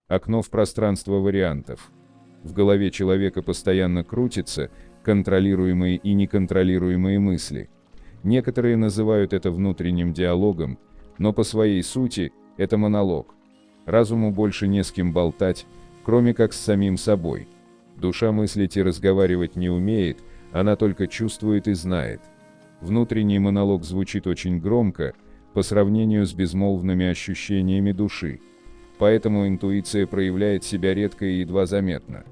окно в пространство вариантов. В голове человека постоянно крутятся контролируемые и неконтролируемые мысли. Некоторые называют это внутренним диалогом, но по своей сути это монолог. Разуму больше не с кем болтать, кроме как с самим собой. Душа мыслить и разговаривать не умеет, она только чувствует и знает. Внутренний монолог звучит очень громко по сравнению с безмолвными ощущениями души. Поэтому интуиция проявляет себя редко и едва заметно.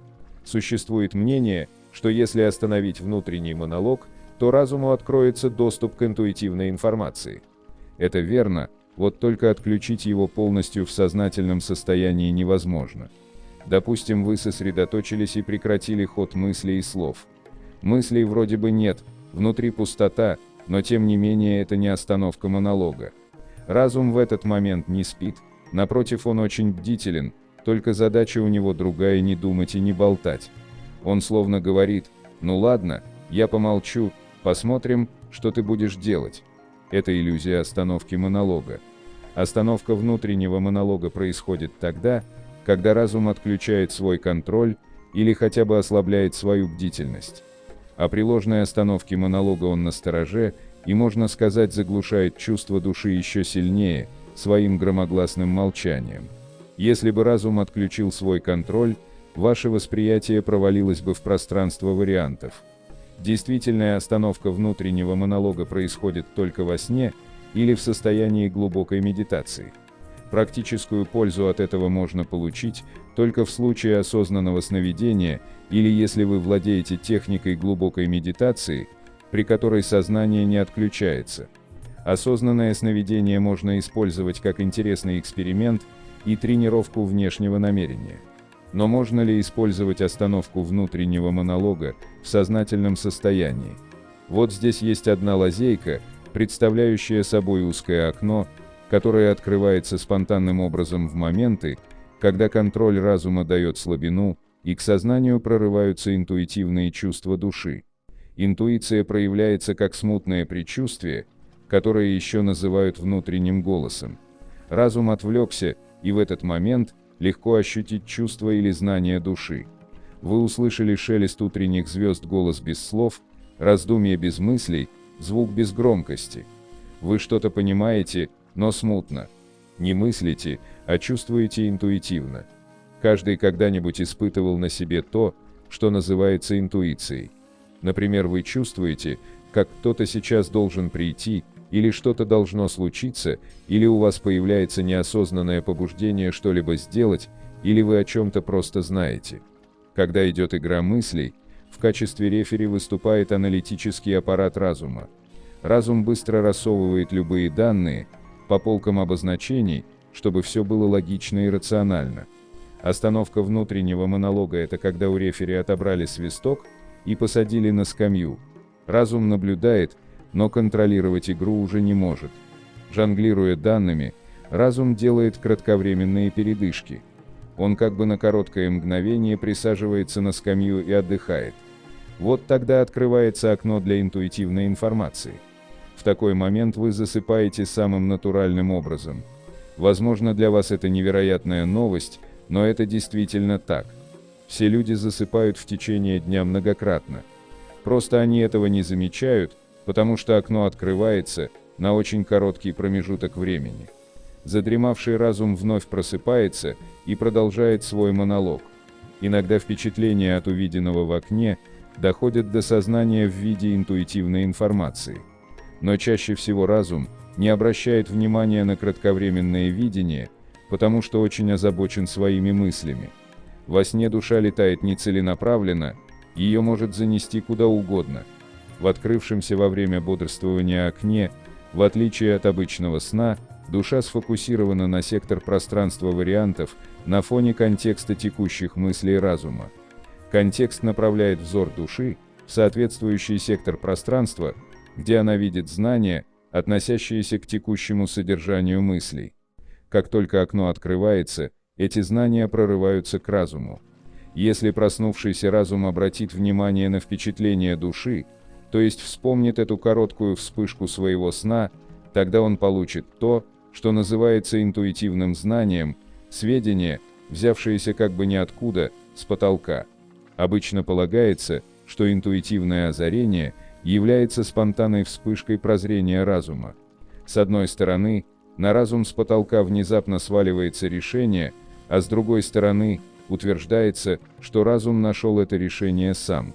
Существует мнение, что если остановить внутренний монолог, то разуму откроется доступ к интуитивной информации. Это верно, вот только отключить его полностью в сознательном состоянии невозможно. Допустим, вы сосредоточились и прекратили ход мыслей и слов. Мыслей вроде бы нет, внутри пустота, но тем не менее это не остановка монолога. Разум в этот момент не спит, напротив, он очень бдителен, только задача у него другая: не думать и не болтать. Он словно говорит: «Ну ладно, я помолчу, посмотрим, что ты будешь делать». Это иллюзия остановки монолога. Остановка внутреннего монолога происходит тогда, когда разум отключает свой контроль или хотя бы ослабляет свою бдительность. А при ложной остановке монолога он настороже и, можно сказать, заглушает чувство души еще сильнее своим громогласным молчанием. Если бы разум отключил свой контроль, ваше восприятие провалилось бы в пространство вариантов. Действительная остановка внутреннего монолога происходит только во сне или в состоянии глубокой медитации. Практическую пользу от этого можно получить только в случае осознанного сновидения или если вы владеете техникой глубокой медитации, при которой сознание не отключается. Осознанное сновидение можно использовать как интересный эксперимент и тренировку внешнего намерения. Но можно ли использовать остановку внутреннего монолога в сознательном состоянии? Вот здесь есть одна лазейка, представляющая собой узкое окно, которое открывается спонтанным образом в моменты, когда контроль разума дает слабину, и к сознанию прорываются интуитивные чувства души. Интуиция проявляется как смутное предчувствие, которое еще называют внутренним голосом. Разум отвлекся, и в этот момент легко ощутить чувство или знание души. Вы услышали шелест утренних звезд, голос без слов, раздумье без мыслей, звук без громкости. Вы что-то понимаете, но смутно. Не мыслите, а чувствуете интуитивно. Каждый когда-нибудь испытывал на себе то, что называется интуицией. Например, вы чувствуете, как кто-то сейчас должен прийти, или что-то должно случиться, или у вас появляется неосознанное побуждение что-либо сделать, или вы о чем-то просто знаете. Когда идет игра мыслей, в качестве рефери выступает аналитический аппарат разума. Разум быстро рассовывает любые данные по полкам обозначений, чтобы все было логично и рационально. Остановка внутреннего монолога – это когда у рефери отобрали свисток и посадили на скамью. Разум наблюдает, но контролировать игру уже не может. Жонглируя данными, разум делает кратковременные передышки. Он как бы на короткое мгновение присаживается на скамью и отдыхает. Вот тогда открывается окно для интуитивной информации. В такой момент вы засыпаете самым натуральным образом. Возможно, для вас это невероятная новость, но это действительно так. Все люди засыпают в течение дня многократно. Просто они этого не замечают, потому что окно открывается на очень короткий промежуток времени. Задремавший разум вновь просыпается и продолжает свой монолог. Иногда впечатления от увиденного в окне доходят до сознания в виде интуитивной информации. Но чаще всего разум не обращает внимания на кратковременное видение, потому что очень озабочен своими мыслями. Во сне душа летает нецеленаправленно, ее может занести куда угодно. В открывшемся во время бодрствования окне, в отличие от обычного сна, душа сфокусирована на сектор пространства вариантов на фоне контекста текущих мыслей разума. Контекст направляет взор души в соответствующий сектор пространства, где она видит знания, относящиеся к текущему содержанию мыслей. Как только окно открывается, эти знания прорываются к разуму. Если проснувшийся разум обратит внимание на впечатление души, то есть вспомнит эту короткую вспышку своего сна, тогда он получит то, что называется интуитивным знанием, сведения, взявшееся как бы ниоткуда, с потолка. Обычно полагается, что интуитивное озарение является спонтанной вспышкой прозрения разума. С одной стороны, на разум с потолка внезапно сваливается решение, а с другой стороны, утверждается, что разум нашел это решение сам.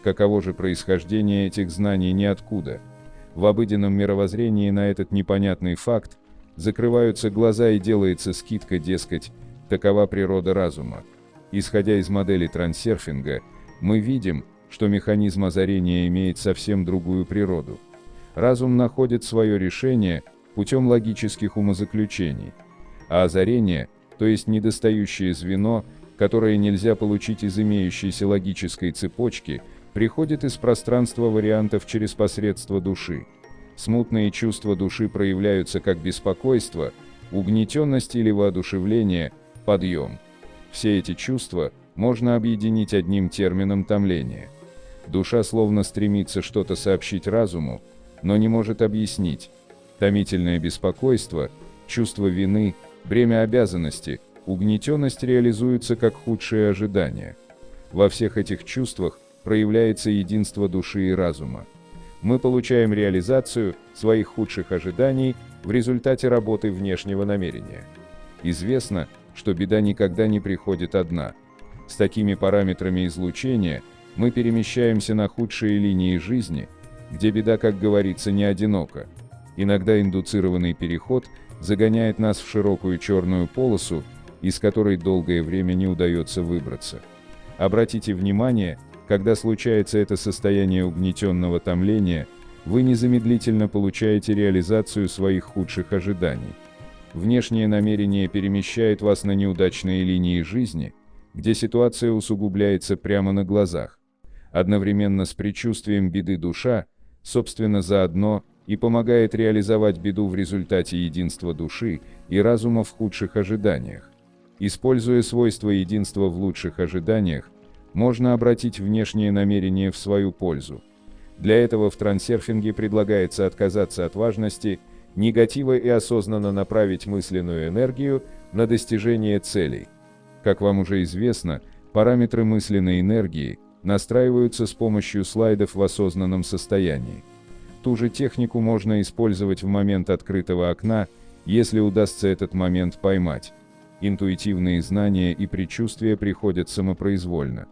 Каково же происхождение этих знаний ниоткуда? В обыденном мировоззрении на этот непонятный факт закрываются глаза и делается скидка, дескать, такова природа разума. Исходя из модели трансерфинга, мы видим, что механизм озарения имеет совсем другую природу. Разум находит свое решение путем логических умозаключений, а озарение, то есть недостающее звено, которое нельзя получить из имеющейся логической цепочки, приходит из пространства вариантов через посредство души. Смутные чувства души проявляются как беспокойство, угнетенность или воодушевление, подъем. Все эти чувства можно объединить одним термином томление. Душа словно стремится что-то сообщить разуму, но не может объяснить. Томительное беспокойство, чувство вины, бремя обязанности, угнетенность реализуются как худшие ожидания. Во всех этих чувствах проявляется единство души и разума. Мы получаем реализацию своих худших ожиданий в результате работы внешнего намерения. Известно, что беда никогда не приходит одна. С такими параметрами излучения мы перемещаемся на худшие линии жизни, где беда, как говорится, не одинока. Иногда индуцированный переход загоняет нас в широкую черную полосу, из которой долгое время не удается выбраться. Обратите внимание, когда случается это состояние угнетенного томления, вы незамедлительно получаете реализацию своих худших ожиданий. Внешнее намерение перемещает вас на неудачные линии жизни, где ситуация усугубляется прямо на глазах. Одновременно с предчувствием беды душа, собственно, заодно и помогает реализовать беду в результате единства души и разума в худших ожиданиях. Используя свойства единства в лучших ожиданиях, можно обратить внешнее намерение в свою пользу. Для этого в трансерфинге предлагается отказаться от важности, негатива и осознанно направить мысленную энергию на достижение целей. Как вам уже известно, параметры мысленной энергии настраиваются с помощью слайдов в осознанном состоянии. Ту же технику можно использовать в момент открытого окна, если удастся этот момент поймать. Интуитивные знания и предчувствия приходят самопроизвольно.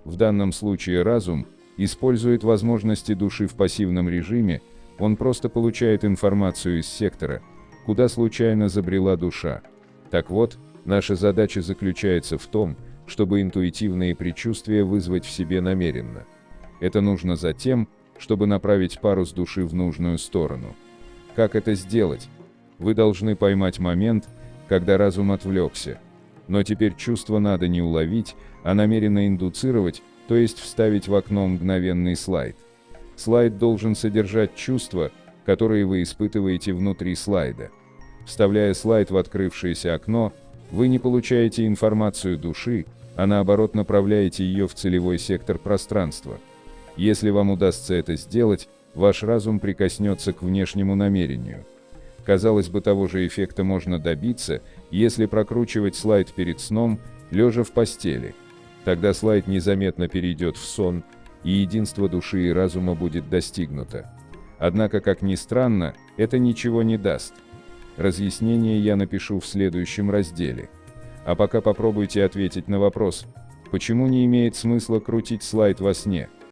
В данном случае разум использует возможности души в пассивном режиме, он просто получает информацию из сектора, куда случайно забрела душа. Так вот, наша задача заключается в том, чтобы интуитивные предчувствия вызвать в себе намеренно. Это нужно затем, чтобы направить парус души в нужную сторону. Как это сделать? Вы должны поймать момент, когда разум отвлекся. Но теперь чувство надо не уловить, а намеренно индуцировать, то есть вставить в окно мгновенный слайд. Слайд должен содержать чувства, которые вы испытываете внутри слайда. Вставляя слайд в открывшееся окно, вы не получаете информацию души, а наоборот направляете ее в целевой сектор пространства. Если вам удастся это сделать, ваш разум прикоснется к внешнему намерению. Казалось бы, того же эффекта можно добиться, если прокручивать слайд перед сном, лежа в постели. Тогда слайд незаметно перейдет в сон, и единство души и разума будет достигнуто. Однако, как ни странно, это ничего не даст. Разъяснение я напишу в следующем разделе. А пока попробуйте ответить на вопрос, почему не имеет смысла крутить слайд во сне.